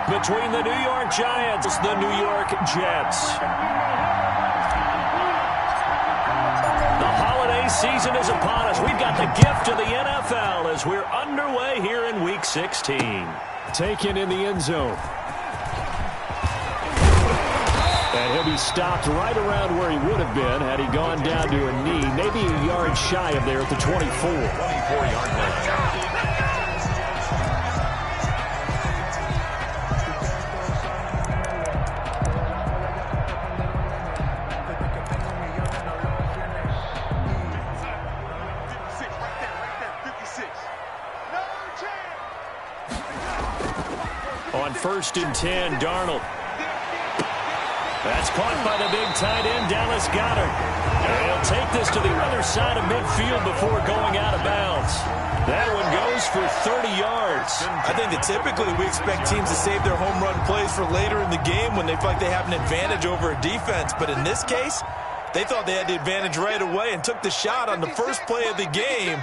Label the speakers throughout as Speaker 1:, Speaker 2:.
Speaker 1: between the New York Giants and the New York Jets. The holiday season is upon us. We've got the gift of the NFL as we're underway here in Week 16.
Speaker 2: Taken in the end zone. And he'll be stopped right around where he would have been had he gone down to a knee, maybe a yard shy of there at the 24.
Speaker 3: 24-yard line.
Speaker 1: On 1st and 10, Darnold. That's caught by the big tight end, Dallas Goedert. And he'll take this to the other side of midfield before going out of bounds. That one goes for 30 yards.
Speaker 4: I think that typically we expect teams to save their home run plays for later in the game when they feel like they have an advantage over a defense. But in this case, they thought they had the advantage right away and took the shot on the first play of the game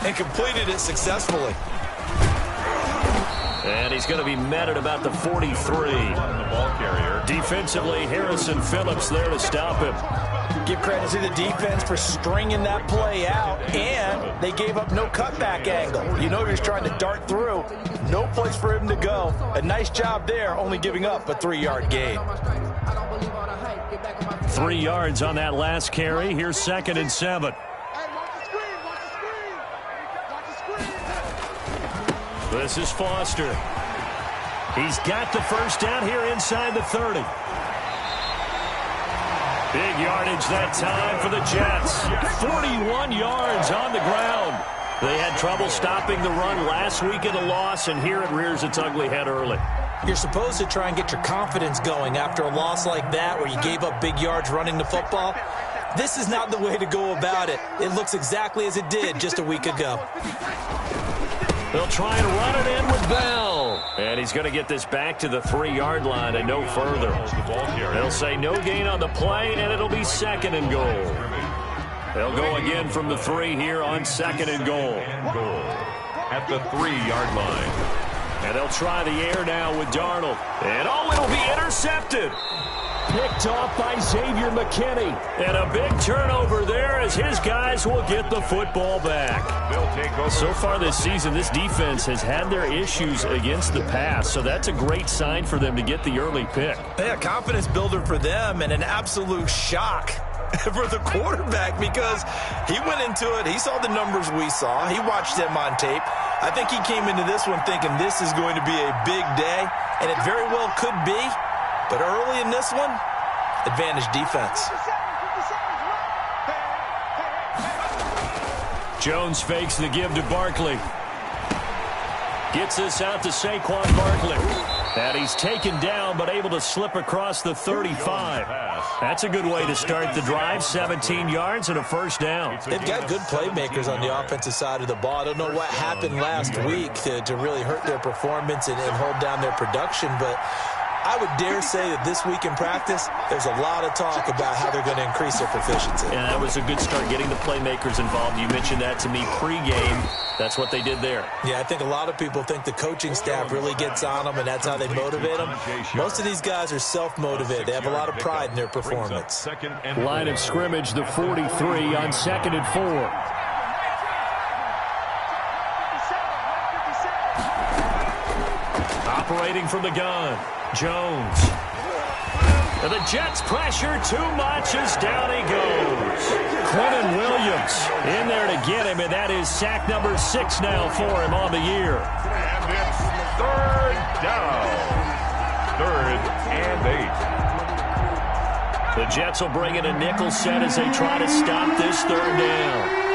Speaker 4: and completed it successfully.
Speaker 1: And he's going to be met at about the 43.
Speaker 3: The ball carrier.
Speaker 1: Defensively, Harrison Phillips there to stop him.
Speaker 4: Give credit to the defense for stringing that play out, and they gave up no cutback angle. You know you're trying to dart through. No place for him to go. A nice job there, only giving up a 3-yard gain.
Speaker 1: 3 yards on that last carry. Here's 2nd and 7. This is Foster. He's got the first down here inside the 30. Big yardage that time for the Jets. 41 yards on the ground. They had trouble stopping the run last week in the loss, and here it rears its ugly head early.
Speaker 4: You're supposed to try and get your confidence going after a loss like that where you gave up big yards running the football. This is not the way to go about it. It looks exactly as it did just a week ago.
Speaker 1: They'll try and run it in with Bell. And he's going to get this back to the 3-yard line and no further. They'll say no gain on the play, and it'll be 2nd and goal. They'll go again from the 3 here on 2nd and goal.
Speaker 3: At the 3-yard line.
Speaker 1: And they'll try the air now with Darnold. And it'll be intercepted.
Speaker 2: Picked off by Xavier McKinney.
Speaker 1: And a big turnover there as his guys will get the football back. So far this season, this defense has had their issues against the pass, so that's a great sign for them to get the early pick.
Speaker 4: Yeah, confidence builder for them and an absolute shock for the quarterback because he went into it. He saw the numbers we saw. He watched them on tape. I think he came into this one thinking this is going to be a big day, and it very well could be. But early in this one, advantage defense.
Speaker 1: Jones fakes the give to Barkley. Gets this out to Saquon Barkley. And he's taken down but able to slip across the 35. That's a good way to start the drive. 17 yards and a first down.
Speaker 4: They've got good playmakers on the offensive side of the ball. I don't know what happened last week to really hurt their performance and hold down their production, but I would dare say that this week in practice, there's a lot of talk about how they're going to increase their proficiency.
Speaker 1: And that was a good start, getting the playmakers involved. You mentioned that to me pregame. That's what they did there.
Speaker 4: Yeah, I think a lot of people think the coaching staff really gets on them, and that's how they motivate them. Most of these guys are self-motivated. They have a lot of pride in their performance.
Speaker 2: Line of scrimmage, the 43 on 2nd and 4.
Speaker 1: Operating from the gun, Jones. And the Jets pressure too much as down he goes. Quentin Williams in there to get him, and that is sack number 6 now for him on the year.
Speaker 3: And it's 3rd down. 3rd and 8.
Speaker 1: The Jets will bring in a nickel set as they try to stop this 3rd down.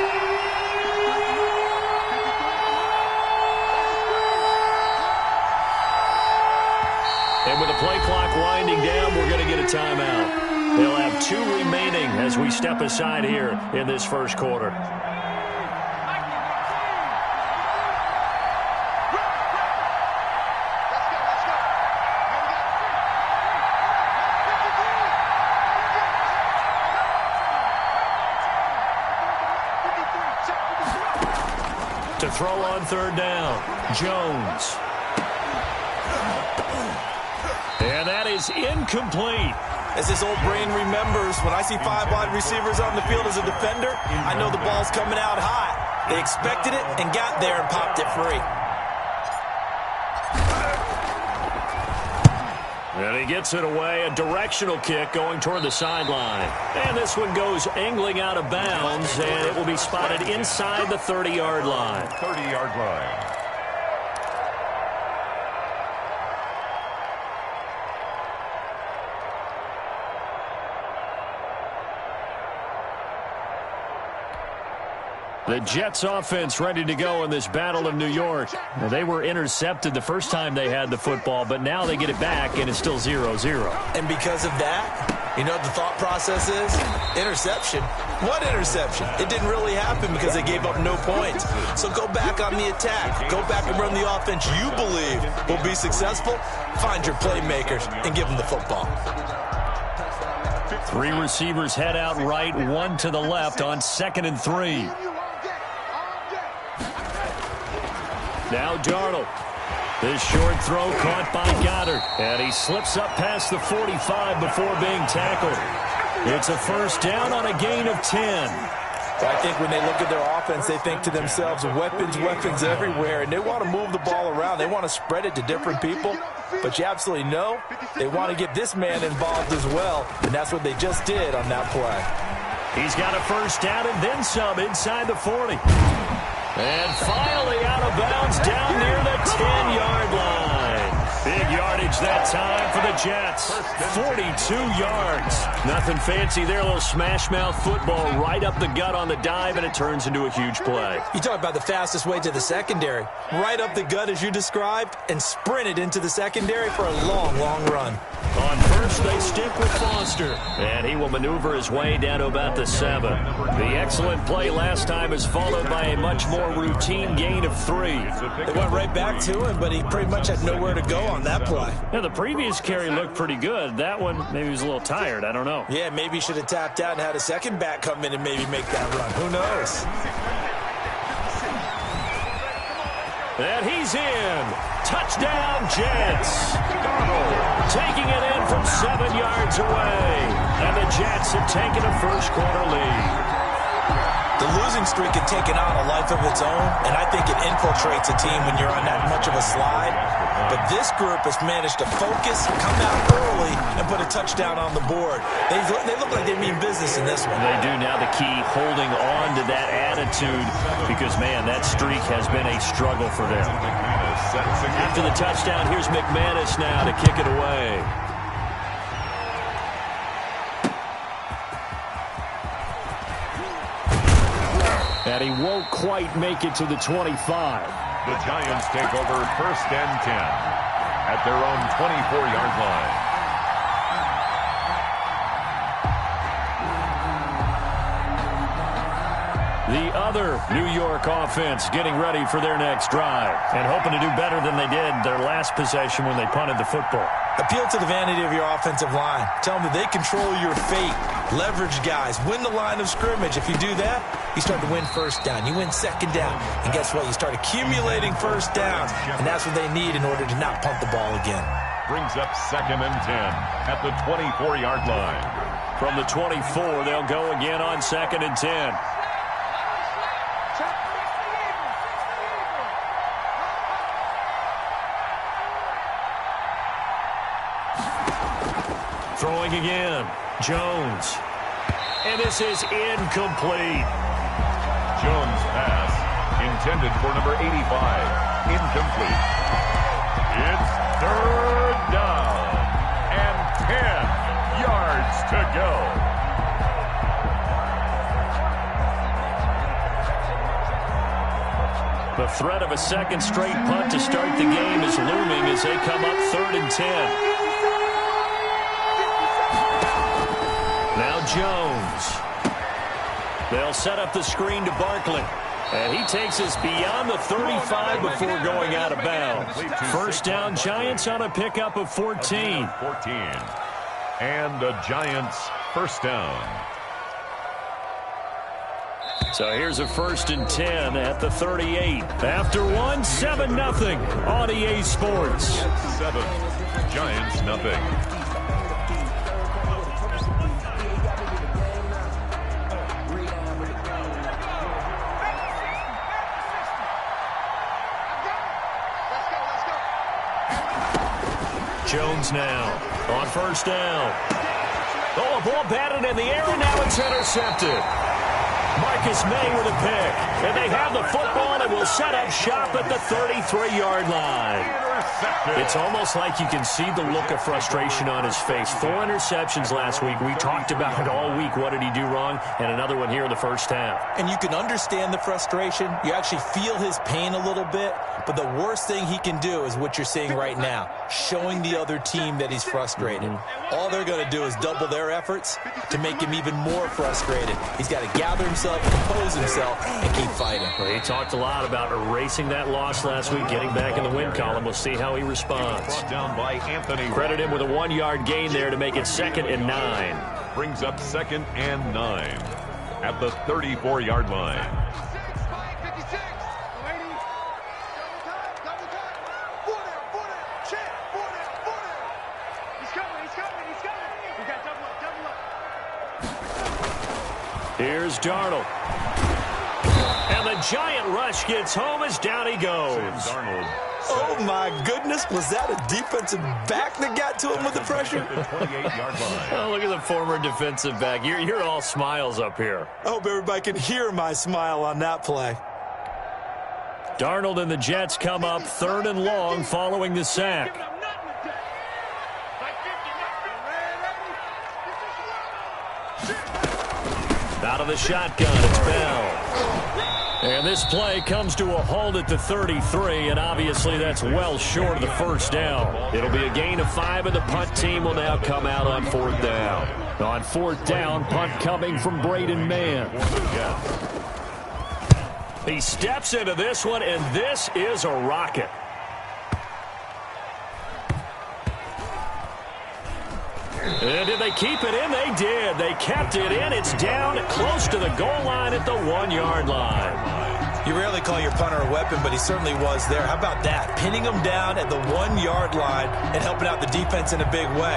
Speaker 1: And with the play clock winding down, we're going to get a timeout. They'll have 2 remaining as we step aside here in this first quarter. To throw on 3rd down, Jones.
Speaker 2: is incomplete.
Speaker 4: As his old brain remembers, when I see 5 wide receivers on the field as a defender, I know the ball's coming out high. They expected it and got there and popped it free.
Speaker 2: And he gets it away, a directional kick going toward the sideline. And this one goes angling out of bounds, and it will be spotted inside the 30-yard line.
Speaker 3: 30-yard line.
Speaker 2: The Jets offense ready to go in this Battle of New York. Well, they were intercepted the first time they had the football, but now they get it back, and it's still 0-0.
Speaker 4: And because of that, you know what the thought process is? Interception. What interception? It didn't really happen because they gave up no points. So go back on the attack. Go back and run the offense you believe will be successful. Find your playmakers and give them the football.
Speaker 2: 3 receivers head out right, 1 to the left on 2nd and 3. Now Darnold. This short throw caught by Goddard. And he slips up past the 45 before being tackled. It's a first down on a gain of 10.
Speaker 4: I think when they look at their offense, they think to themselves, weapons, weapons everywhere. And they want to move the ball around. They want to spread it to different people. But you absolutely know they want to get this man involved as well. And that's what they just did on that play.
Speaker 2: He's got a first down and then some inside the 40. And finally out of bounds down near the 10-yard line. Big yardage that time for the Jets. 42 yards. Nothing fancy there. A little smash-mouth football right up the gut on the dive, and it turns into a huge play.
Speaker 4: You talk about the fastest way to the secondary. Right up the gut as you described and sprinted into the secondary for a long, long run.
Speaker 2: On first, they stick with Foster. And he will maneuver his way down to about the 7. The excellent play last time is followed by a much more routine gain of 3.
Speaker 4: They went right back to him, but he pretty much had nowhere to go on that play.
Speaker 2: Yeah, the previous carry looked pretty good. That one, maybe he was a little tired. I don't know.
Speaker 4: Yeah, maybe he should have tapped out and had a second back come in and maybe make that run. Who knows?
Speaker 2: And he's in. Touchdown, Jets. Taking it in from 7 yards away. And the Jets have taken a first-quarter lead.
Speaker 4: The losing streak had taken on a life of its own, and I think it infiltrates a team when you're on that much of a slide. But this group has managed to focus, come out early, and put a touchdown on the board. They look like they mean business in this one.
Speaker 2: They do. Now the key, holding on to that attitude, because, man, that streak has been a struggle for them. After the touchdown, here's McManus now to kick it away. And he won't quite make it to the 25.
Speaker 3: The Giants take over 1st and 10 at their own 24-yard line.
Speaker 2: The other New York offense getting ready for their next drive and hoping to do better than they did their last possession when they punted the football.
Speaker 4: Appeal to the vanity of your offensive line. Tell them they control your fate. Leverage guys. Win the line of scrimmage. If you do that, you start to win first down. You win second down. And guess what? You start accumulating first downs. And that's what they need in order to not punt the ball again.
Speaker 3: Brings up 2nd and 10 at the 24-yard line.
Speaker 2: From the 24, they'll go again on 2nd and 10. Throwing again. Jones. And this is incomplete.
Speaker 3: Jones' pass intended for number 85. Incomplete. It's 3rd down and 10 yards to go.
Speaker 2: The threat of a second straight punt to start the game is looming as they come up 3rd and 10. Now Jones. They'll set up the screen to Barkley. And he takes us beyond the 35 before going out of bounds. First down, Giants on a pickup of 14.
Speaker 3: 14. And the Giants first down.
Speaker 2: So here's a 1st and 10 at the 38. After one, 7-0 on EA Sports.
Speaker 3: 7. Giants nothing.
Speaker 1: Jones now on first down. Oh, a ball batted in the air, and now it's intercepted. Marcus May with a pick. And they have the football and will set up shop at the 33-yard line. It's almost like you can see the look of frustration on his face. 4 interceptions last week. We talked about it all week. What did he do wrong? And another one here in the first half.
Speaker 4: And you can understand the frustration. You actually feel his pain a little bit. But the worst thing he can do is what you're seeing right now, showing the other team that he's frustrated. All they're going to do is double their efforts to make him even more frustrated. He's got to gather himself, compose himself, and keep fighting.
Speaker 1: Well, he talked a lot about erasing that loss last week, getting back in the win column. We'll see how he responds.
Speaker 3: Brought down by Anthony.
Speaker 1: Credit him with a 1-yard gain there to make it 2nd and 9.
Speaker 3: Brings up 2nd and 9 at the 34-yard line.
Speaker 1: Here's Darnold. And the giant rush gets home as down he goes.
Speaker 3: Darnold.
Speaker 4: Oh, my goodness. Was that a defensive back that got to him with the pressure?
Speaker 3: The 28-yard line.
Speaker 1: Oh, look at the former defensive back. You're all smiles up here.
Speaker 4: I hope everybody can hear my smile on that play.
Speaker 1: Darnold and the Jets come up 3rd and long following the sack. Out of the shotgun, it's Bell. And this play comes to a halt at the 33, and obviously that's well short of the first down. It'll be a gain of 5, and the punt team will now come out on 4th down. On 4th down, punt coming from Braden Mann. He steps into this one, and this is a rocket. And did they keep it in? They did. They kept it in. It's down close to the goal line at the 1-yard line.
Speaker 4: You rarely call your punter a weapon, but he certainly was there. How about that? Pinning him down at the 1-yard line and helping out the defense in a big way.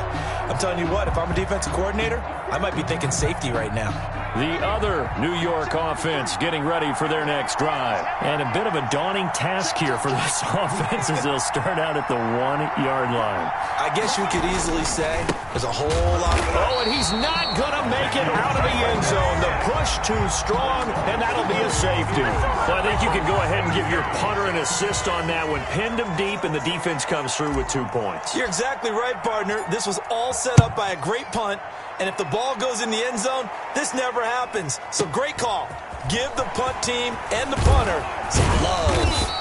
Speaker 4: I'm telling you what, if I'm a defensive coordinator, I might be thinking safety right now.
Speaker 1: The other New York offense getting ready for their next drive. And a bit of a daunting task here for this offense as they'll start out at the 1-yard line.
Speaker 4: I guess you could easily say there's a whole lot of...
Speaker 1: Oh, and he's not going to make it out of the end zone. The push too strong, and that'll be a safety. Well, I think you can go ahead and give your punter an assist on that one. Pinned him deep, and the defense comes through with 2 points.
Speaker 4: You're exactly right, partner. This was all set up by a great punt, and if the ball goes in the end zone, this never happens. So great call. Give the punt team and the punter some love.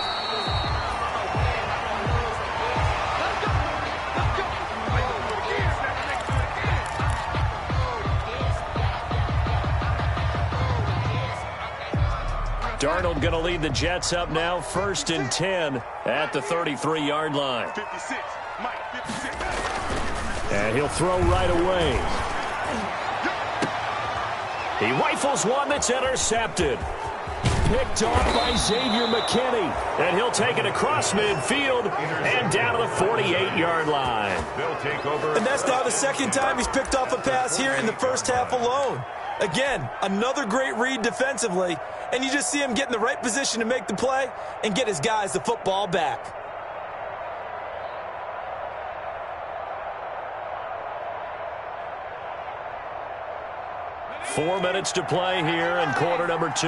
Speaker 1: Darnold going to lead the Jets up now, 1st and 10 at the 33-yard line.
Speaker 5: 56, Mike, 56.
Speaker 1: And he'll throw right away. He rifles one that's intercepted. Picked off by Xavier McKinney. And he'll take it across midfield and down to the 48-yard line.
Speaker 3: They'll take over.
Speaker 4: And that's now the 2nd time he's picked off a pass here in the first half alone. Again, another great read defensively. And you just see him get in the right position to make the play and get his guys the football back.
Speaker 1: Four minutes to play here in quarter number 2.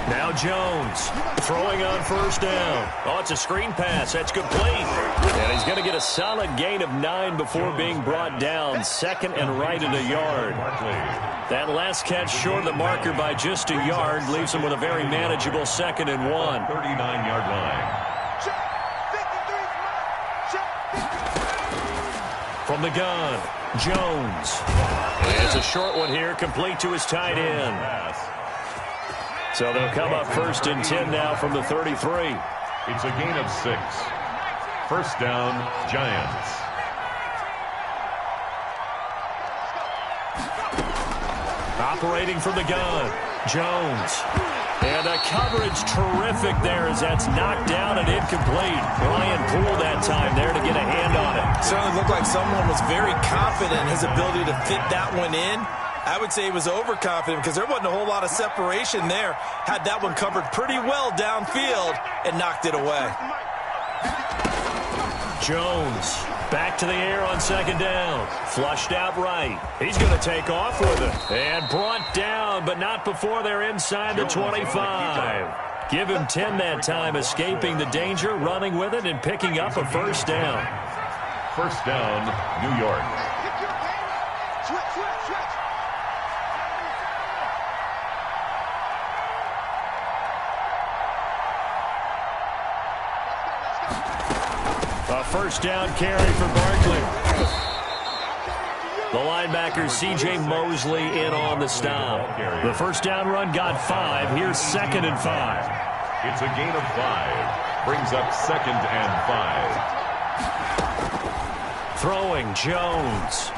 Speaker 1: Now Jones throwing on 1st down. Oh, it's a screen pass. That's complete. And he's going to get a solid gain of 9 before being brought down. 2nd and right at a yard. That last catch short of the marker by just a yard leaves him with a very manageable 2nd and 1.
Speaker 3: 39-yard line.
Speaker 1: From the gun, Jones. It's a short one here, complete to his tight end. So they'll come up 1st and 10 now from the 33.
Speaker 3: It's a gain of 6. 1st down, Giants.
Speaker 1: Operating from the gun, Jones. And the coverage terrific there as that's knocked down and incomplete. Ryan Poole that time there to get a hand on it.
Speaker 4: Certainly looked like someone was very confident in his ability to fit that one in. I would say he was overconfident because there wasn't a whole lot of separation there. Had that one covered pretty well downfield and knocked it away.
Speaker 1: Jones back to the air on second down. Flushed out right. He's going to take off with it. And brought down, but not before they're inside the 25. Give him 10 that time, escaping the danger, running with it, and picking up a first down.
Speaker 3: First down, New York.
Speaker 1: A first down carry for Barkley. The linebacker, C.J. Mosley, in on the stop. The first down run got 5. Here's 2nd and 5.
Speaker 3: It's a gain of 5. Brings up 2nd and 5.
Speaker 1: Throwing, Jones.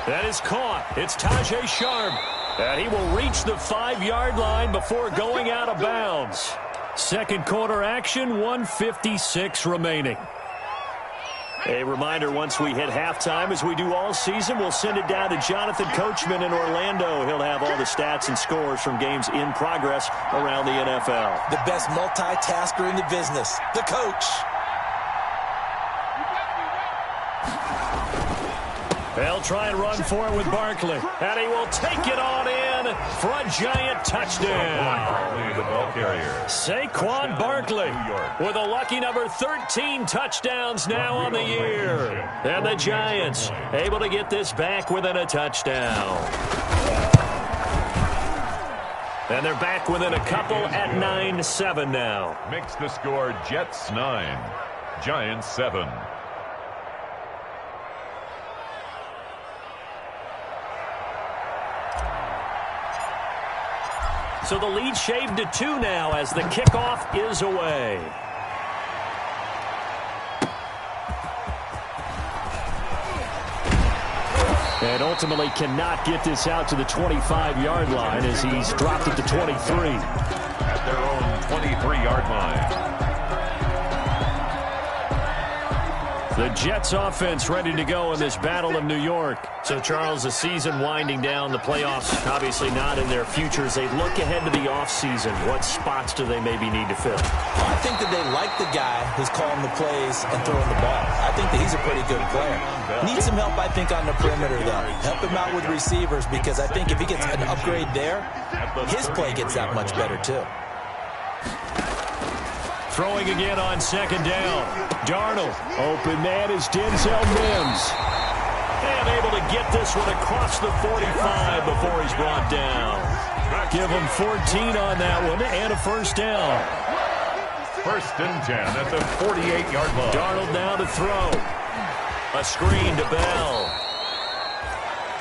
Speaker 1: That is caught. It's Tajay Sharp. And he will reach the 5-yard line before going out of bounds. Second quarter action, 1:56 remaining. A reminder, once we hit halftime, as we do all season, we'll send it down to Jonathan Coachman in Orlando. He'll have all the stats and scores from games in progress around the NFL.
Speaker 4: The best multitasker in the business, the coach.
Speaker 1: They'll try and run for it with Barkley. And he will take it on in for a giant touchdown.
Speaker 3: The ball carrier.
Speaker 1: Saquon Barkley with a lucky number 13 touchdowns now on the year. And the Giants able to get this back within a touchdown. And they're back within a couple at 9-7 now.
Speaker 3: Makes the score Jets 9, Giants 7.
Speaker 1: So the lead shaved to 2 now as the kickoff is away. And ultimately cannot get this out to the 25-yard line as he's dropped it to 23.
Speaker 3: At their own 23-yard line.
Speaker 1: The Jets offense ready to go in this Battle of New York. So, Charles, the season winding down, the playoffs obviously not in their future. As they look ahead to the offseason, what spots do they maybe need to fill?
Speaker 4: I think that they like the guy who's calling the plays and throwing the ball. I think that he's a pretty good player. Needs some help, I think, on the perimeter, though. Help him out with receivers because I think if he gets an upgrade there, his play gets that much better, too.
Speaker 1: Throwing again on second down. Darnold. Open man is Denzel Mims. And able to get this one across the 45 before he's brought down. Give him 14 on that one and a first down.
Speaker 3: First and 10 at the 48-yard line.
Speaker 1: Darnold now to throw. A screen to Bell.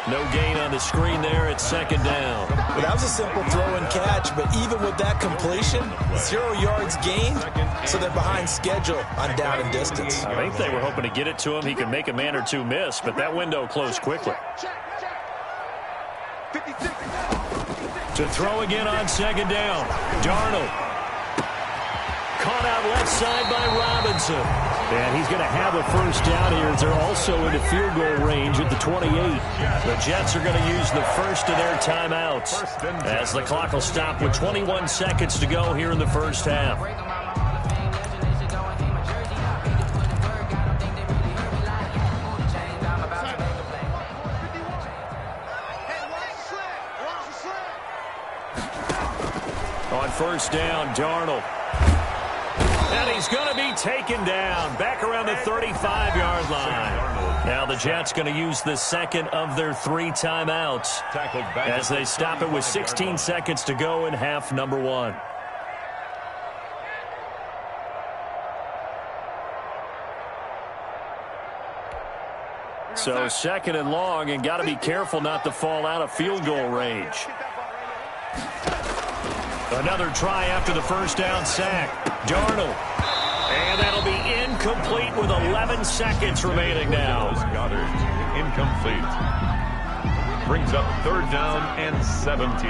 Speaker 1: No gain on the screen there at second down.
Speaker 4: Well, that was a simple throw and catch, but even with that completion, 0 yards gained, so they're behind schedule on down and distance.
Speaker 1: I think they were hoping to get it to him. He could make a man or two miss, but that window closed quickly. To throw again on second down. Darnold. Caught out left side by Robinson. And he's going to have a first down here as they're also into field goal range at the 28. The Jets are going to use the first of their timeouts as the clock will stop with 21 seconds to go here in the first half. On first down, Darnold. And he's going to be taken down back around the 35-yard line. Now the Jets going to use the second of their 3 timeouts as they stop it with 16 seconds to go in half number 1. So second and long, and got to be careful not to fall out of field goal range. Another try after the first down sack. Darnold. And that'll be incomplete with 11 seconds remaining now.
Speaker 3: Goddard, incomplete. Brings up third down and 17.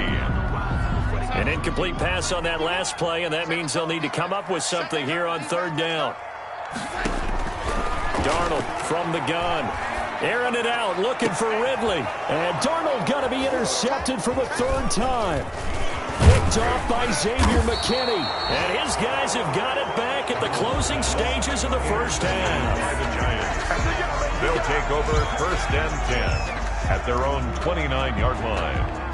Speaker 1: An incomplete pass on that last play, and that means they'll need to come up with something here on third down. Darnold from the gun. And that'll be incomplete with 11 seconds remaining now. An incomplete pass on that last play, and that means they'll need to come up with something here on third down. Darnold from the gun.
Speaker 2: Airing it out, looking for Ridley. And Darnold going to be intercepted for the third time. Picked off by Xavier McKinney. And his guys have got it back at the closing stages of the first half.
Speaker 3: The Giants. They'll take over 1st and 10 at their own 29-yard line.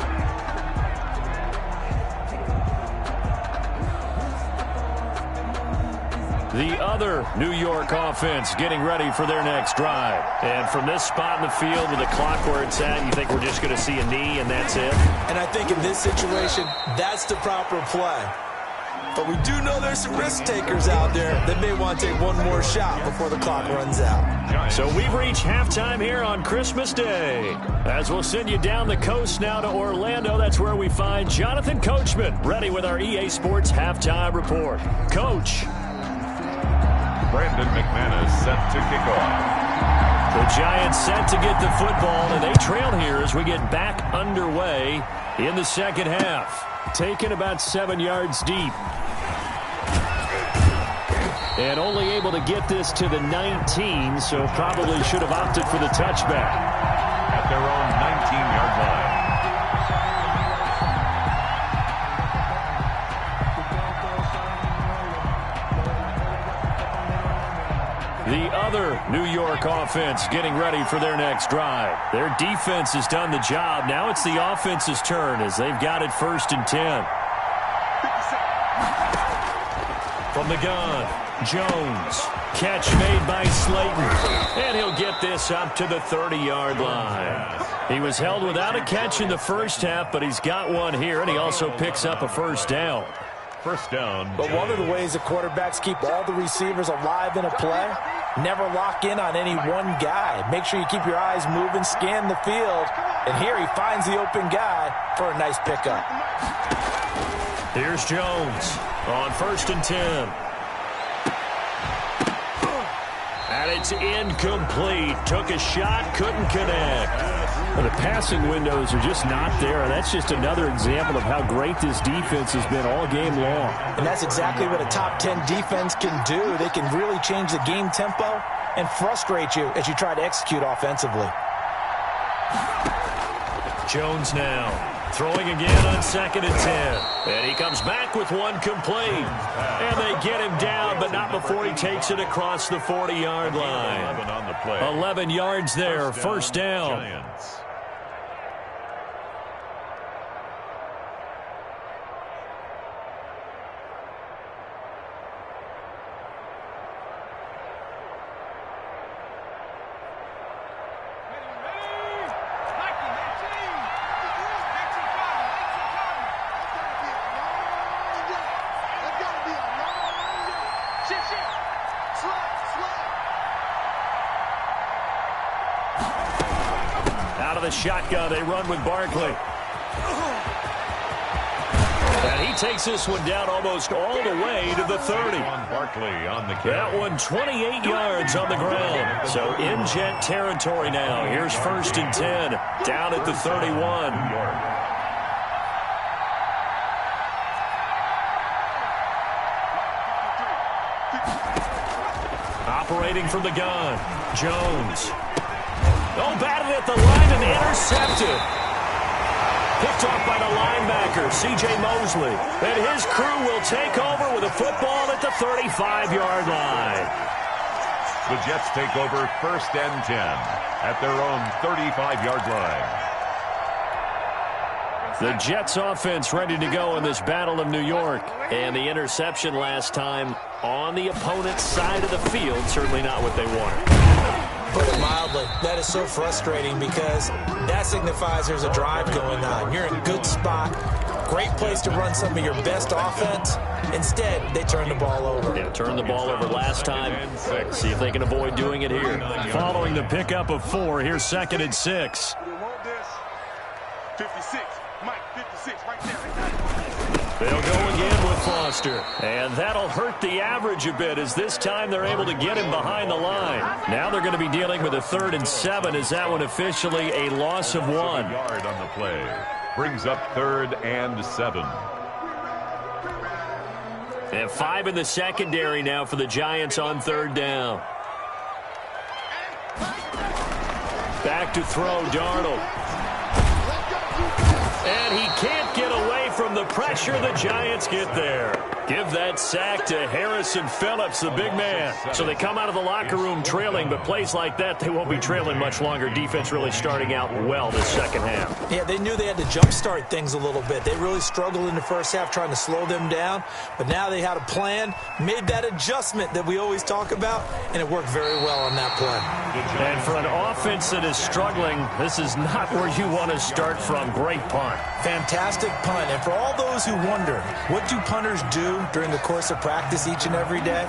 Speaker 2: The other New York offense getting ready for their next drive.
Speaker 1: And from this spot in the field with the clock where it's at, you think we're just going to see a knee and that's it?
Speaker 4: And I think in this situation, that's the proper play. But we do know there's some risk takers out there that may want to take one more shot before the clock runs out.
Speaker 2: So we've reached halftime here on Christmas Day. As we'll send you down the coast now to Orlando, that's where we find Jonathan Coachman ready with our EA Sports halftime report. Coach.
Speaker 3: Brandon McManus set to kick off.
Speaker 2: The Giants set to get the football, and they trail here as we get back underway in the second half. Taken about 7 yards deep. And only able to get this to the 19, so probably should have opted for the touchback.
Speaker 3: At their own 19-yard line.
Speaker 2: The other New York offense getting ready for their next drive. Their defense has done the job. Now it's the offense's turn as they've got it 1st and 10. From the gun, Jones. Catch made by Slayton. And he'll get this up to the 30-yard line. He was held without a catch in the first half, but he's got one here, and he also picks up a first down.
Speaker 3: First down.
Speaker 4: But one of the ways that quarterbacks keep all the receivers alive in a play, never lock in on any one guy. Make sure you keep your eyes moving, scan the field. And here he finds the open guy for a nice pickup.
Speaker 2: Here's Jones on 1st and 10. And it's incomplete. Took a shot, couldn't connect. Well, the passing windows are just not there. And that's just another example of how great this defense has been all game long.
Speaker 4: And that's exactly what a top 10 defense can do. They can really change the game tempo and frustrate you as you try to execute offensively.
Speaker 2: Jones now throwing again on 2nd and 10. And he comes back with one complete. And they get him down, but not before he takes it across the 40-yard line. 11 yards there, first down.
Speaker 3: Giants.
Speaker 2: Out of the shotgun, they run with Barkley. And he takes this one down almost all the way to the 30.
Speaker 3: Barkley on the
Speaker 2: That one 28 yards on the ground. So in Jet territory now. Here's 1st and 10 down at the 31. Operating from the gun, Jones. Oh, batted at the line and intercepted. Picked off by the linebacker, C.J. Mosley. And his crew will take over with a football at the 35-yard line.
Speaker 3: The Jets take over 1st and 10 at their own 35-yard line.
Speaker 2: The Jets offense ready to go in this Battle of New York. And the interception last time on the opponent's side of the field, certainly not what they wanted.
Speaker 4: Put it mildly, that is so frustrating because that signifies there's a drive going on. You're in a good spot, great place to run some of your best offense. Instead, they turn the ball over.
Speaker 2: Yeah, turned the ball over last time. See if they can avoid doing it here. Following the pickup of 4, here's 2nd and 6.
Speaker 5: 56, Mike, 56, right there.
Speaker 2: They'll go again with Foster. And that'll hurt the average a bit as this time they're able to get him behind the line. Now they're going to be dealing with a 3rd and 7. Is that one officially a loss of 1?
Speaker 3: Yard on the play. Brings up 3rd and 7.
Speaker 2: And 5 in the secondary now for the Giants on 3rd down.
Speaker 1: Back to throw, Darnold. And he can't get away from the pressure. The Giants get there. Give that sack to Harrison Phillips, the big man. So they come out of the locker room trailing, but plays like that, they won't be trailing much longer. Defense really starting out well this second half.
Speaker 4: Yeah, they knew they had to jumpstart things a little bit. They really struggled in the first half trying to slow them down, but now they had a plan, made that adjustment that we always talk about, and it worked very well on that play.
Speaker 1: And for an offense that is struggling, this is not where you want to start from. Great punt.
Speaker 4: Fantastic punt. And for all those who wonder, what do punters do during the course of practice each and every day?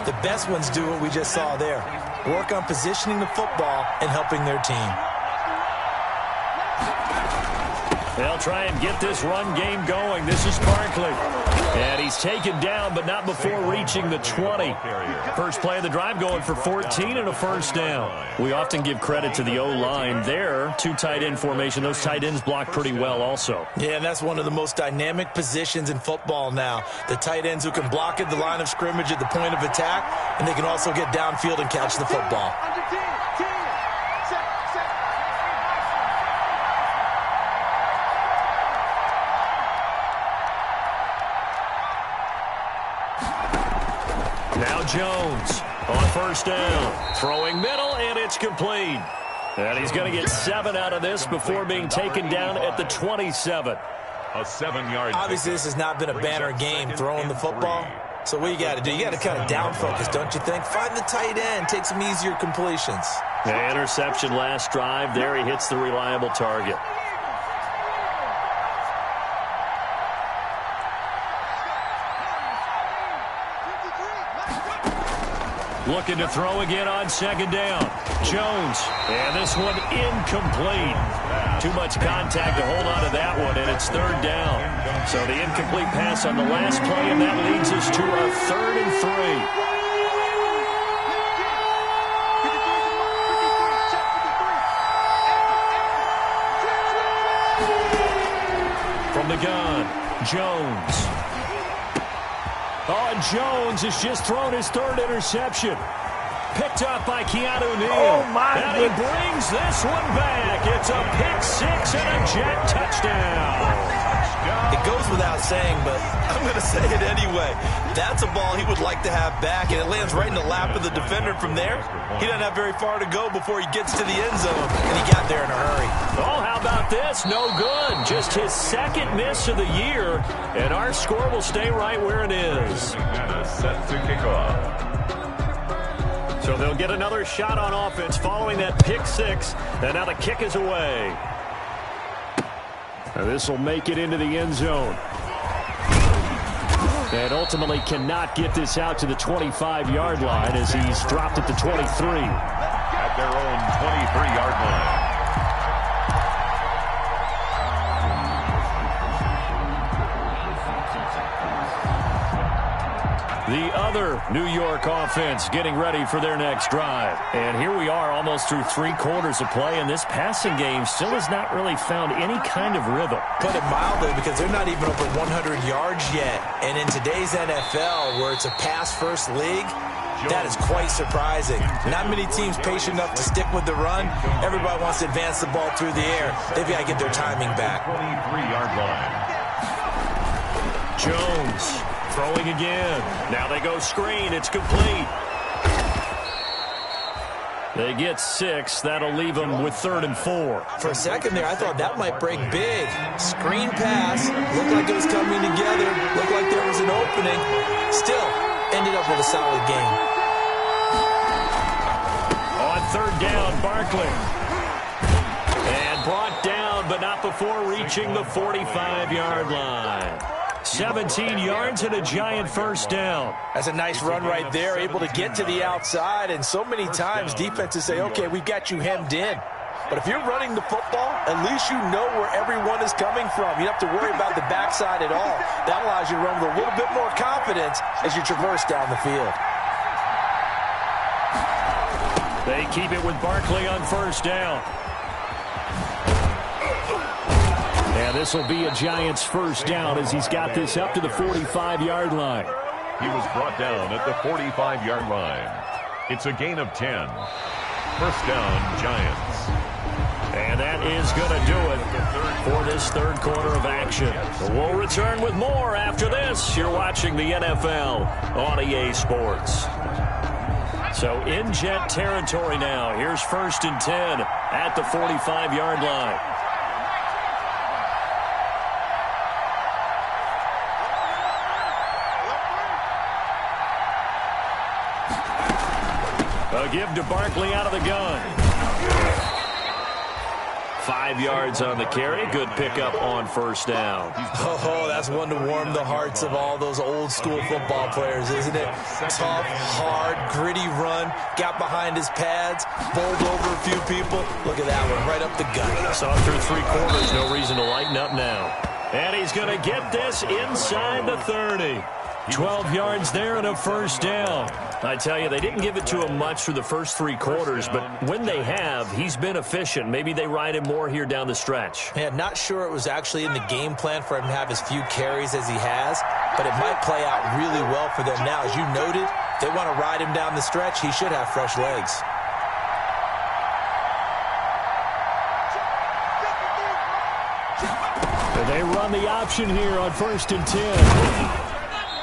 Speaker 4: The best ones do what we just saw there. Work on positioning the football and helping their team.
Speaker 1: They'll try and get this run game going. This is Barkley. And he's taken down, but not before reaching the 20. First play of the drive going for 14 and a first down. We often give credit to the O-line there. Two tight end formation. Those tight ends block pretty well also.
Speaker 4: Yeah, and that's one of the most dynamic positions in football now. The tight ends who can block at the line of scrimmage at the point of attack, and they can also get downfield and catch the football.
Speaker 1: Now Jones on first down. Throwing middle, and it's complete. And he's going to get 7 out of this before being taken down at the 27.
Speaker 3: A 7-yard.
Speaker 4: Obviously, this has not been a banner game throwing the football. So what you got to do, you got to kind of down focus, don't you think? Find the tight end, take some easier completions.
Speaker 1: The interception last drive. There he hits the reliable target. Looking to throw again on second down. Jones. And this one incomplete. Too much contact to hold on to that one, and it's third down. So the incomplete pass on the last play, and that leads us to a 3rd and 3. From the gun, Jones. Oh, and Jones has just thrown his 3rd interception. Picked up by Keanu Neal.
Speaker 4: Oh, my
Speaker 1: And he brings this one back. It's a pick 6 and a Jet touchdown.
Speaker 4: It goes without saying, but I'm going to say it anyway. That's a ball he would like to have back, and it lands right in the lap of the defender from there. He doesn't have very far to go before he gets to the end zone, and he got there in a hurry.
Speaker 1: Oh, how about this? No good. Just his 2nd miss of the year, and our score will stay right where it is.
Speaker 3: Set to kick off.
Speaker 1: So they'll get another shot on offense following that pick 6, and now the kick is away. And this will make it into the end zone. And ultimately cannot get this out to the 25-yard line as he's dropped at the 23.
Speaker 3: At their own 23-yard line.
Speaker 1: The other New York offense getting ready for their next drive. And here we are almost through 3 quarters of play, and this passing game still has not really found any kind of rhythm.
Speaker 4: Put it mildly, because they're not even over 100 yards yet. And in today's NFL, where it's a pass-first league, that is quite surprising. Not many teams patient enough to stick with the run. Everybody wants to advance the ball through the air. They've got to get their timing back.
Speaker 3: 23-yard line.
Speaker 1: Jones throwing again. Now they go screen. It's complete. They get 6. That'll leave them with 3rd and 4.
Speaker 4: For a second there, I thought that might break big. Screen pass. Looked like it was coming together. Looked like there was an opening. Still, ended up with a solid game.
Speaker 1: On 3rd down, Barkley. And brought down, but not before reaching the 45-yard line. 17 yards and a Giant first down.
Speaker 4: That's a nice run right there, able to get to the outside. And so many times defenses say, okay, we've got you hemmed in. But if you're running the football, at least you know where everyone is coming from. You don't have to worry about the backside at all. That allows you to run with a little bit more confidence as you traverse down the field.
Speaker 1: They keep it with Barkley on first down. And this will be a Giants first down as he's got this up to the 45-yard line.
Speaker 3: He was brought down at the 45-yard line. It's a gain of 10. First down, Giants.
Speaker 1: And that is going to do it for this third quarter of action. We'll return with more after this. You're watching the NFL on EA Sports. So in Jet territory now. Here's 1st and 10 at the 45-yard line. A give to Barkley out of the gun. 5 yards on the carry. Good pickup on first down.
Speaker 4: Oh, that's one to warm the hearts of all those old school football players, isn't it? Tough, hard, gritty run. Got behind his pads. Bowled over a few people. Look at that one, right up the gut.
Speaker 1: Saw through 3 quarters. No reason to lighten up now. And he's going to get this inside the 30. 12 yards there and a first down. I tell you, they didn't give it to him much through the first 3 quarters, but when they have, he's been efficient. Maybe they ride him more here down the stretch.
Speaker 4: Yeah, not sure it was actually in the game plan for him to have as few carries as he has, but it might play out really well for them now. As you noted, if they want to ride him down the stretch, he should have fresh legs.
Speaker 1: They run the option here on 1st and 10.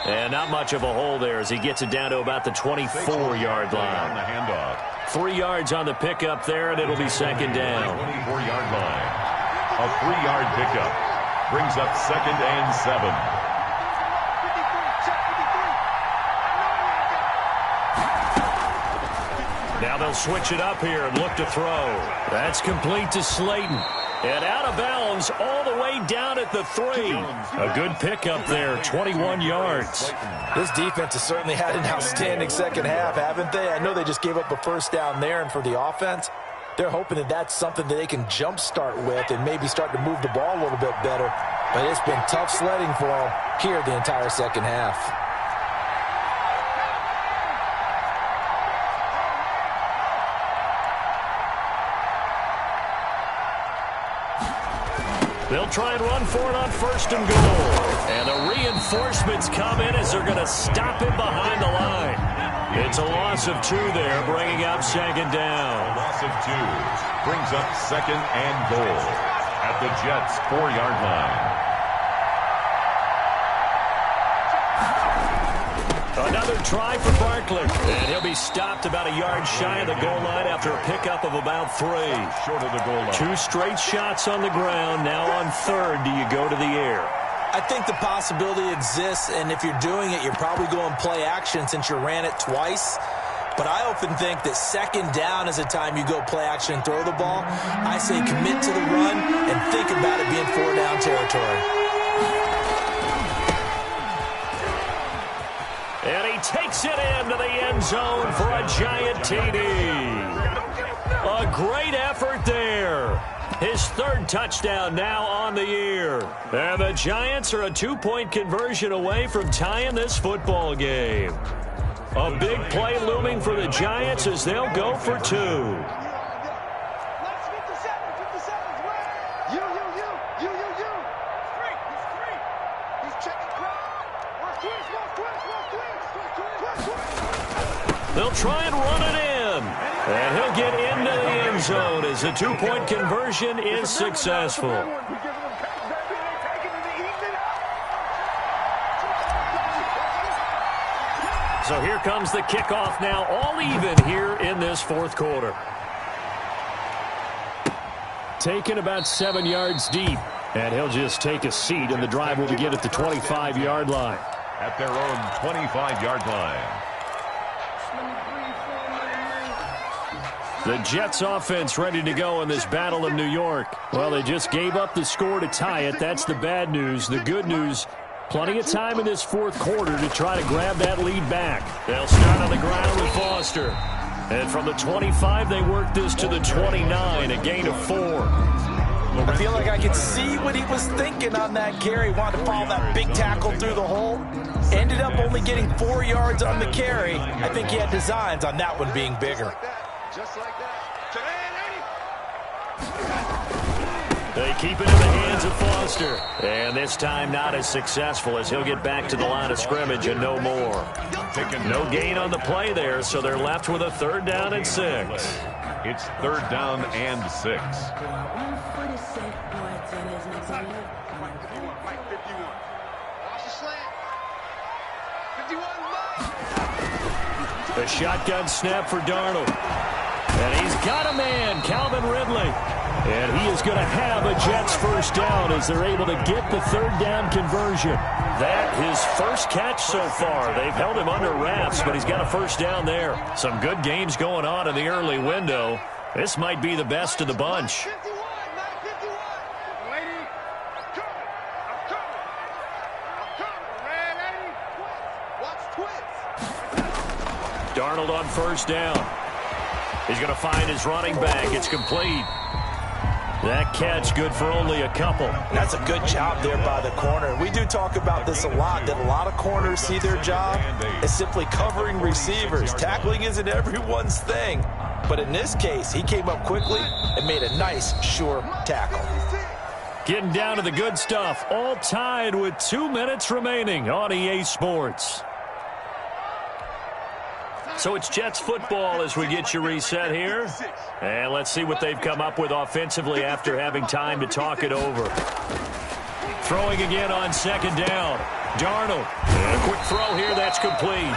Speaker 1: And not much of a hole there as he gets it down to about the 24-yard line. 3 yards on the pickup there, and it'll be 2nd down.
Speaker 3: 24-yard line. A 3-yard pickup brings up 2nd and 7.
Speaker 1: Now they'll switch it up here and look to throw. That's complete to Slayton. And out of bounds all the way down at the 3. A good pickup there, 21 yards.
Speaker 4: This defense has certainly had an outstanding second half, haven't they? I know they just gave up a first down there, and for the offense, they're hoping that that's something that they can jumpstart with and maybe start to move the ball a little bit better. But it's been tough sledding for them here the entire second half.
Speaker 1: They'll try and run for it on 1st and goal. And the reinforcements come in as they're going to stop him behind the line. It's a loss of 2 there, bringing up 2nd down.
Speaker 3: A loss of 2 brings up 2nd and goal at the Jets' 4-yard line.
Speaker 1: Another try for Barkley. And he'll be stopped about a yard shy of the goal line after a pickup of about 3.
Speaker 3: Short of the goal line.
Speaker 1: 2 straight shots on the ground. Now on 3rd, do you go to the air?
Speaker 4: I think the possibility exists, and if you're doing it, you're probably going play action since you ran it twice. But I often think that 2nd down is the time you go play action and throw the ball. I say commit to the run and think about it being 4-down territory.
Speaker 1: And he takes it into the end zone for a giant TD. A great effort there. His 3rd touchdown now on the year. And the Giants are a 2-point conversion away from tying this football game. A big play looming for the Giants as they'll go for 2. They'll try and run it in. And he'll get into the end zone as the 2-point conversion is successful. So here comes the kickoff now, all even here in this 4th quarter. Taken about 7 yards deep. And he'll just take a seat, and the drive will begin at the 25-yard line.
Speaker 3: At their own 25-yard line.
Speaker 1: The Jets offense ready to go in this battle of New York. Well, they just gave up the score to tie it. That's the bad news. The good news, plenty of time in this 4th quarter to try to grab that lead back. They'll start on the ground with Foster. And from the 25, they work this to the 29, a gain of 4.
Speaker 4: I feel like I could see what he was thinking on that carry. Wanted to follow that big tackle through the hole. Ended up only getting 4 yards on the carry. I think he had designs on that one being bigger.
Speaker 5: Just like that.
Speaker 1: They keep it in the hands of Foster. And this time not as successful as he'll get back to the line of scrimmage and no more. No gain on the play there, so they're left with a 3rd down and 6.
Speaker 3: It's 3rd down and 6.
Speaker 2: A shotgun snap for Darnold. And he's got a man, Calvin Ridley. And he is going to have a Jets first down as they're able to get the 3rd down conversion. That his first catch so far. They've held him under wraps, but he's got a first down there. Some good games going on in the early window. This might be the best of the bunch. Darnold on first down. He's going to find his running back. It's complete. That catch good for only a couple.
Speaker 4: That's a good job there by the corner. We do talk about this a lot, that a lot of corners see their job as simply covering receivers. Tackling isn't everyone's thing. But in this case, he came up quickly and made a nice, sure tackle.
Speaker 2: Getting down to the good stuff. All tied with 2 minutes remaining on EA Sports. So it's Jets football as we get you reset here. And let's see what they've come up with offensively after having time to talk it over. Throwing again on 2nd down. Darnold. And a quick throw here. That's complete.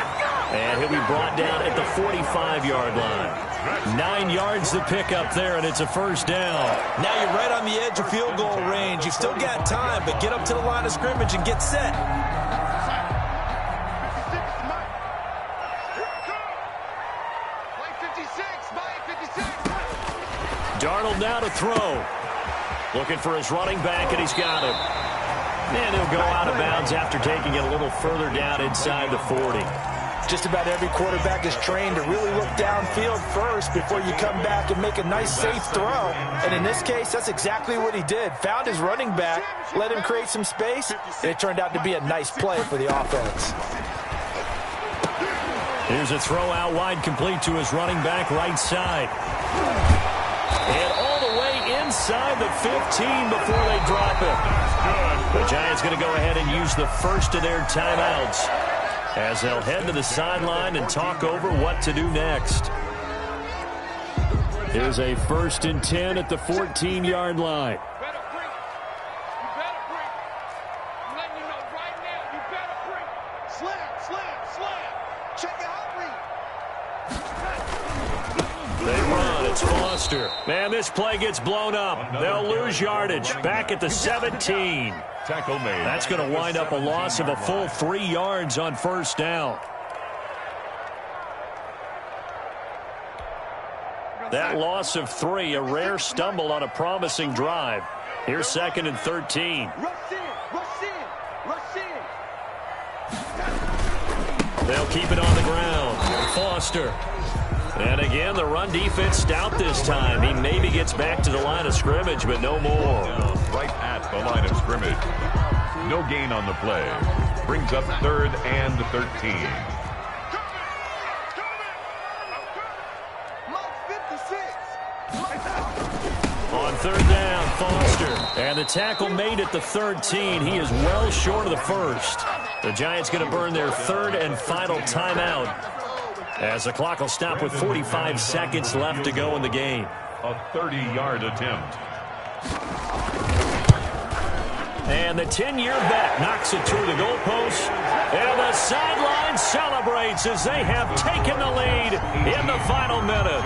Speaker 2: And he'll be brought down at the 45-yard line. 9 yards to pick up there, and it's a first down.
Speaker 4: Now you're right on the edge of field goal range. You've still got time, but get up to the line of scrimmage and get set.
Speaker 2: Darnold now to throw. Looking for his running back, and he's got him. And he'll go out of bounds after taking it a little further down inside the 40.
Speaker 4: Just about every quarterback is trained to really look downfield first before you come back and make a nice, safe throw. And in this case, that's exactly what he did. Found his running back, let him create some space, and it turned out to be a nice play for the offense.
Speaker 2: Here's a throw out wide, complete to his running back right side. And all the way inside the 15 before they drop it. The Giants going to go ahead and use the first of their timeouts as they'll head to the sideline and talk over what to do next. Here's a 1st and 10 at the 14-yard line. They run. It's Foster. Man, this play gets blown up. They'll lose yardage. Back at the 17.
Speaker 3: Tackle made.
Speaker 2: That's going to wind up a loss of a full 3 yards on first down. That loss of 3, a rare stumble on a promising drive. Here's 2nd and 13. They'll keep it on the ground. Foster. And again, the run defense stout this time. He maybe gets back to the line of scrimmage, but no more.
Speaker 3: Right at the line of scrimmage. No gain on the play. Brings up 3rd and 13.
Speaker 2: On 3rd down, Foster. And the tackle made at the 13. He is well short of the first. The Giants going to burn their 3rd and final timeout, as the clock will stop with 45 seconds left to go in the game.
Speaker 3: A 30-yard attempt.
Speaker 2: And the 10-year vet knocks it through the goalpost. And the sideline celebrates as they have taken the lead in the final minute.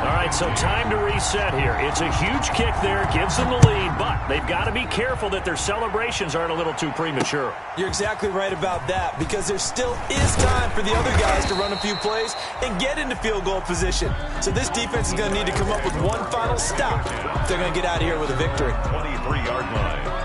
Speaker 2: All right, so time to reset here. It's a huge kick there, gives them the lead, but they've got to be careful that their celebrations aren't a little too premature.
Speaker 4: You're exactly right about that, because there still is time for the other guys to run a few plays and get into field goal position. So this defense is going to need to come up with one final stop if they're going to get out of here with a victory.
Speaker 3: 23-yard line.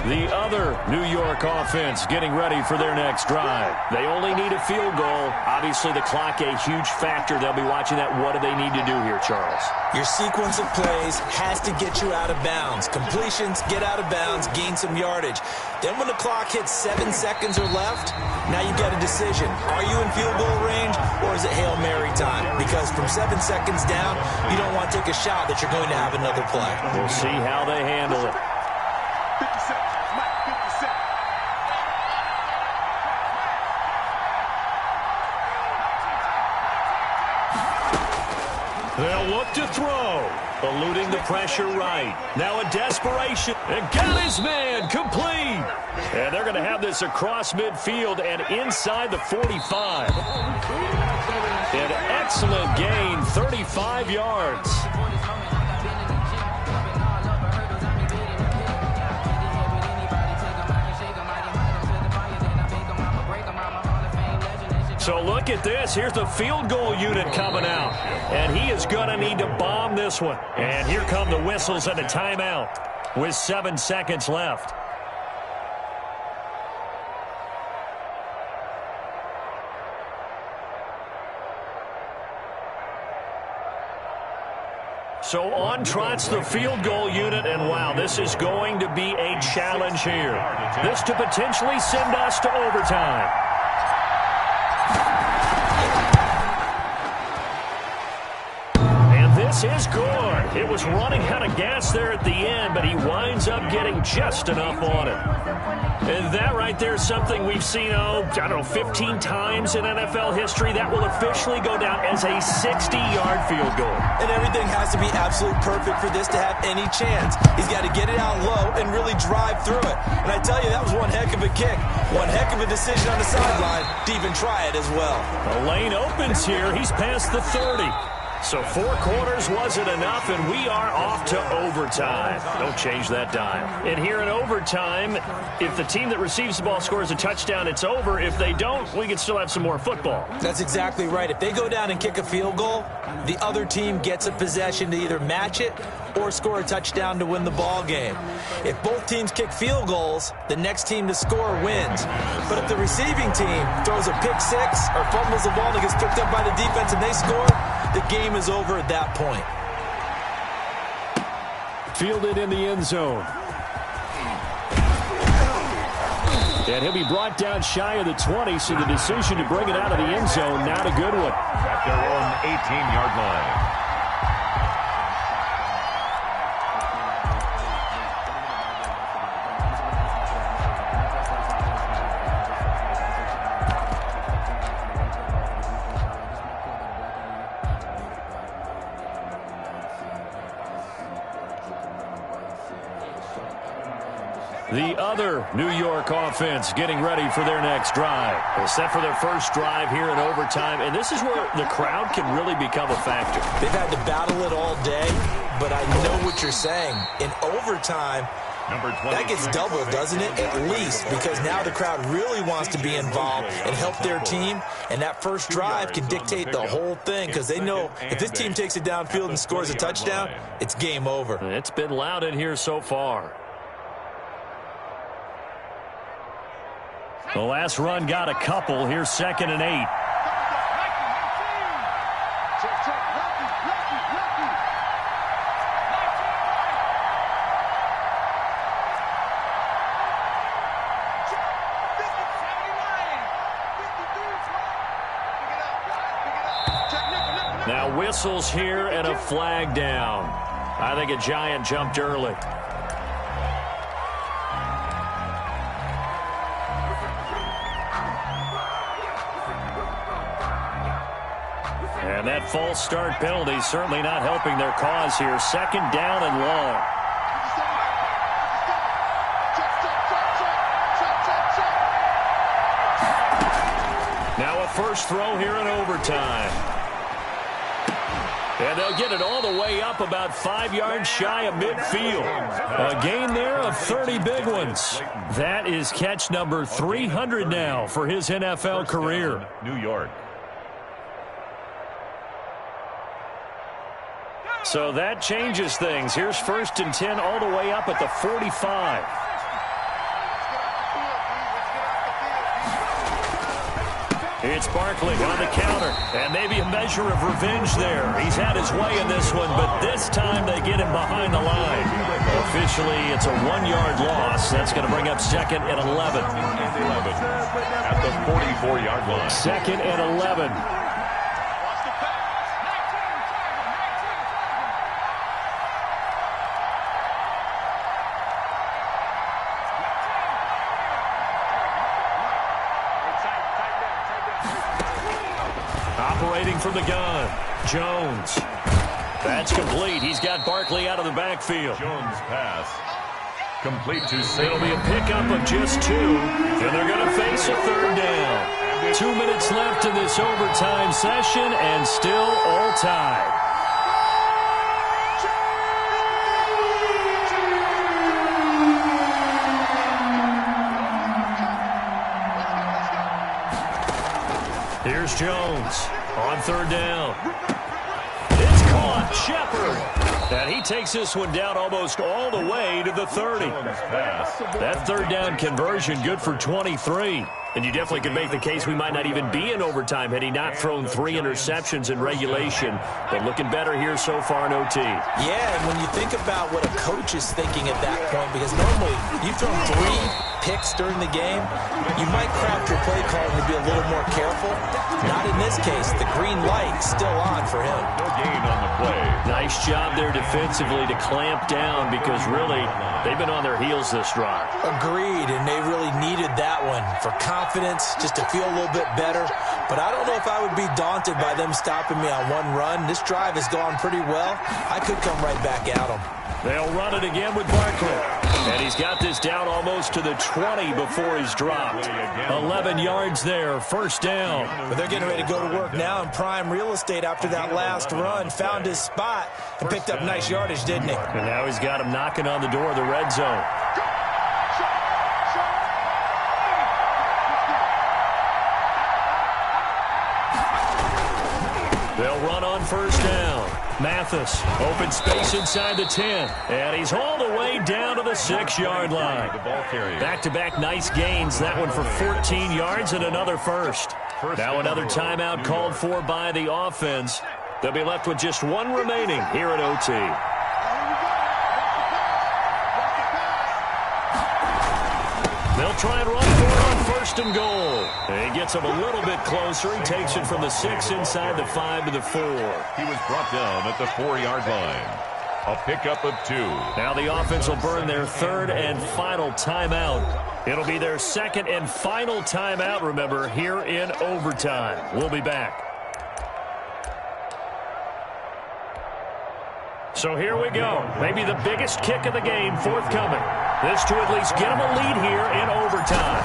Speaker 2: The
Speaker 1: other New York offense getting ready for their next drive. They only need a field goal. Obviously, the clock a huge factor. They'll be watching that. What do they need to do here, Charles?
Speaker 4: Your sequence of plays has to get you out of bounds. Completions, get out of bounds, gain some yardage. Then when the clock hits 7 seconds or left, now you've got a decision. Are you in field goal range, or is it Hail Mary time? Because from 7 seconds down, you don't want to take a shot that you're going to have another play.
Speaker 1: We'll see how they handle it.
Speaker 5: 50 seconds, Mike, 50 seconds.
Speaker 1: They'll look to throw. Eluding the pressure right. Now a desperation. And got his man complete. And they're going to have this across midfield and inside the 45. An excellent gain, 35 yards. So look at this. Here's the field goal unit coming out. And he is going to need to bomb this one. And here come the whistles and a timeout with 7 seconds left. So on trots the field goal unit, and wow, this is going to be a challenge here. This to potentially send us to overtime. This is good. It was running out of gas there at the end, but he winds up getting just enough on it. And that right there is something we've seen, I don't know, 15 times in NFL history. That will officially go down as a 60-yard field goal.
Speaker 4: And everything has to be absolutely perfect for this to have any chance. He's got to get it out low and really drive through it. And I tell you, that was one heck of a kick. One heck of a decision on the sideline to even try it as well.
Speaker 1: The lane opens here. He's past the 30. So 4 quarters wasn't enough, and we are off to overtime. Don't change that dime. And here in overtime, if the team that receives the ball scores a touchdown, it's over. If they don't, we can still have some more football.
Speaker 4: That's exactly right. If they go down and kick a field goal, the other team gets a possession to either match it or score a touchdown to win the ball game. If both teams kick field goals, the next team to score wins. But if the receiving team throws a pick six or fumbles the ball and it gets picked up by the defense and they score, the game is over at that point.
Speaker 1: Fielded in the end zone. And he'll be brought down shy of the 20, so the decision to bring it out of the end zone, not a good one.
Speaker 3: At their own 18-yard line.
Speaker 1: The other New York offense getting ready for their next drive. They're set for their first drive here in overtime, and this is where the crowd can really become a factor.
Speaker 4: They've had to battle it all day, but I know what you're saying. In overtime, that gets doubled, doesn't it? At least, because now the crowd really wants to be involved and help their team, and that first drive can dictate the whole thing because they know if this team takes it downfield and scores a touchdown, it's game over.
Speaker 1: It's been loud in here so far. The last run got a couple. Here's 2nd and 8. Now whistles here and a flag down. I think a Giant jumped early. And that false start penalty certainly not helping their cause here. 2nd down and long. Now a first throw here in overtime. And they'll get it all the way up about 5 yards shy of midfield. A gain there of 30 big ones. That is catch number 300 now for his NFL career.
Speaker 3: New York.
Speaker 1: So that changes things. Here's 1st and 10 all the way up at the 45.
Speaker 2: It's Barkley on the counter, and maybe a measure of revenge there. He's had his way in this one, but this time they get him behind the line. Officially, it's a 1-yard loss. That's going to bring up 2nd and 11.
Speaker 3: At the 44-yard line.
Speaker 2: 2nd and 11. Operating from the gun, Jones. That's complete. He's got Barkley out of the backfield.
Speaker 3: Jones' pass. Complete to Saban.
Speaker 2: It'll be a pickup of just 2, and they're going to face a 3rd down. 2 minutes left in this overtime session, and still all tied. Here's Jones on 3rd down. It's caught. Shepard. And he takes this one down almost all the way to the 30. That 3rd down conversion good for 23. And you definitely could make the case we might not even be in overtime had he not thrown 3 interceptions in regulation. But looking better here so far in OT.
Speaker 4: Yeah, and when you think about what a coach is thinking at that point, because normally you've thrown 3 picks during the game, you might craft your play call to be a little more careful. Not in this case. The green light still on for him.
Speaker 3: No gain on the play.
Speaker 2: Nice job there defensively to clamp down because really they've been on their heels this drive.
Speaker 4: Agreed, and they really needed that one for confidence, just to feel a little bit better. But I don't know if I would be daunted by them stopping me on 1 run. This drive has gone pretty well. I could come right back at them.
Speaker 2: They'll run it again with Barkley. And he's got this down almost to the 20 before he's dropped. 11 yards there, 1st down.
Speaker 4: But they're getting ready to go to work now in prime real estate after that last run. Found his spot and picked up nice yardage, didn't he?
Speaker 2: And now he's got him knocking on the door of the red zone. They'll run on 1st down. Mathis, open space inside the 10. And he's all the way down to the 6-yard line. Back-to-back nice gains. That one for 14 yards and another first. Now another timeout called for by the offense. They'll be left with just 1 remaining here at OT. They'll try and run for it on 1st and goal. And he gets him a little bit closer. He takes it from the 6 inside the 5 to the 4.
Speaker 3: He was brought down at the 4-yard line. A pickup of 2.
Speaker 2: Now the offense will burn their 3rd and final timeout. It'll be their 2nd and final timeout, remember, here in overtime. We'll be back. So here we go. Maybe the biggest kick of the game forthcoming. This to at least get them a lead here in overtime.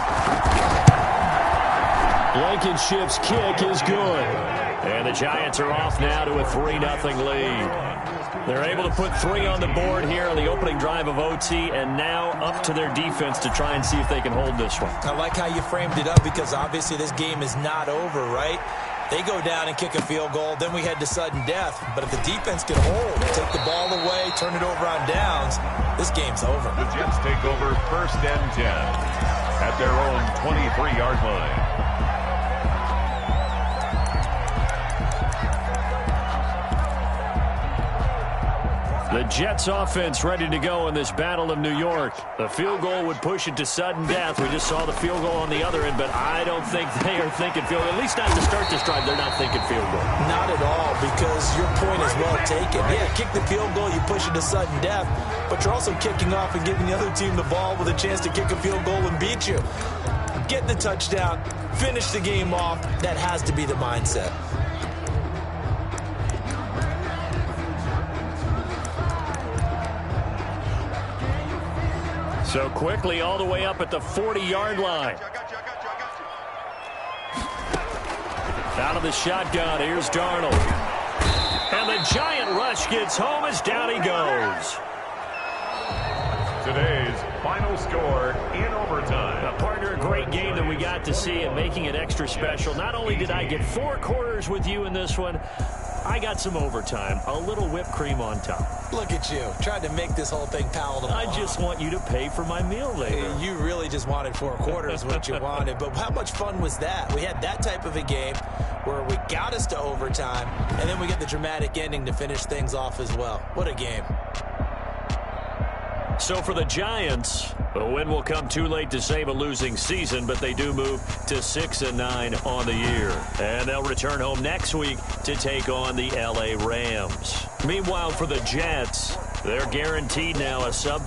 Speaker 2: Blankenship's kick is good. And the Giants are off now to a 3-0 lead. They're able to put 3 on the board here on the opening drive of OT, and now up to their defense to try and see if they can hold this one.
Speaker 4: I like how you framed it up because obviously this game is not over, right? They go down and kick a field goal, then we head to sudden death. But if the defense can hold, take the ball away, turn it over on downs, this game's over.
Speaker 3: The Jets take over 1st and 10 at their own 23-yard line.
Speaker 2: The Jets offense ready to go in this Battle of New York. The field goal would push it to sudden death. We just saw the field goal on the other end, but I don't think they are thinking field goal. At least not to start this drive, they're not thinking field goal.
Speaker 4: Not at all, because your point is well taken. Yeah, kick the field goal, you push it to sudden death, but you're also kicking off and giving the other team the ball with a chance to kick a field goal and beat you. Get the touchdown, finish the game off. That has to be the mindset.
Speaker 2: So quickly all the way up at the 40-yard line. Out of the shotgun, here's Darnold. And the giant rush gets home as down he goes.
Speaker 3: Today's final score in overtime.
Speaker 2: Partner, a great game that we got to see and making it extra special. Not only did I get 4 quarters with you in this one,
Speaker 1: I got some overtime, a little whipped cream on top.
Speaker 4: Look at you, trying to make this whole thing palatable.
Speaker 1: I just want you to pay for my meal later.
Speaker 4: You really just wanted 4 quarters, what you wanted. But how much fun was that? We had that type of a game where we got us to overtime, and then we get the dramatic ending to finish things off as well. What a game.
Speaker 1: So for the Giants, a win will come too late to save a losing season, but they do move to 6-9 on the year. And they'll return home next week to take on the LA Rams. Meanwhile, for the Jets, they're guaranteed now a sub